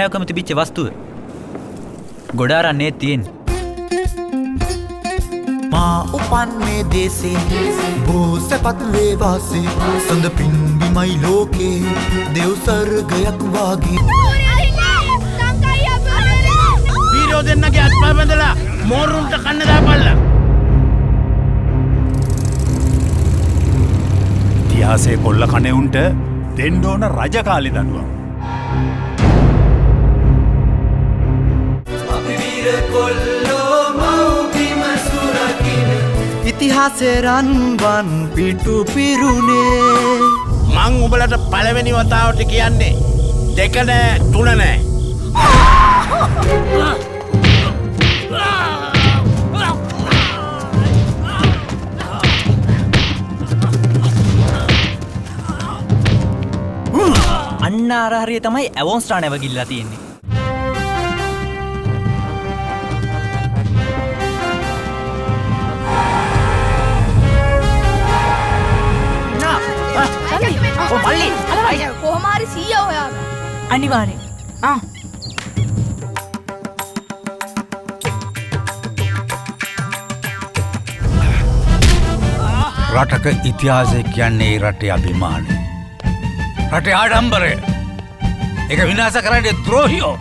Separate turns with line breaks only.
නැවකම තිබිච්ච වස්තුව. ගොඩාරන්නේ තියෙන්නේ.
මා උපන්නේ දේසේ බෝසපත් වේවාසේ සඳ පින්බිමයි ලෝකේ දෙව් සර්ගයක් වාගේ
වීරයෝ දෙන්නගේ අත්පා බැඳලා මෝරුන්ට කන්න දාපල්ලා.
ඉතිහාසයේ කොල්ල කණෙවුන්ට දෙන්න ඕන රජකාලි දඬුවම්.
ඉතිහාසයේ රන්වන් පිටු පිරුණේ
මං උඹලට පළවෙනි වතාවට කියන්නේ 2 නෑ 3 නෑ.
අන්න අර හරිය තමයි ඇවොන්ස්ටා නැවගිල්ලා තියෙන්නේ.
කොහොමාරි සීය හොයාගන්න.
අනිවාර්යෙන්.
රටක ඉතිහාසය කියන්නේ රටේ අභිමානය. රටේ ආඩම්බරය. ඒක විනාශ කරන්නේ ද්‍රෝහියෝ.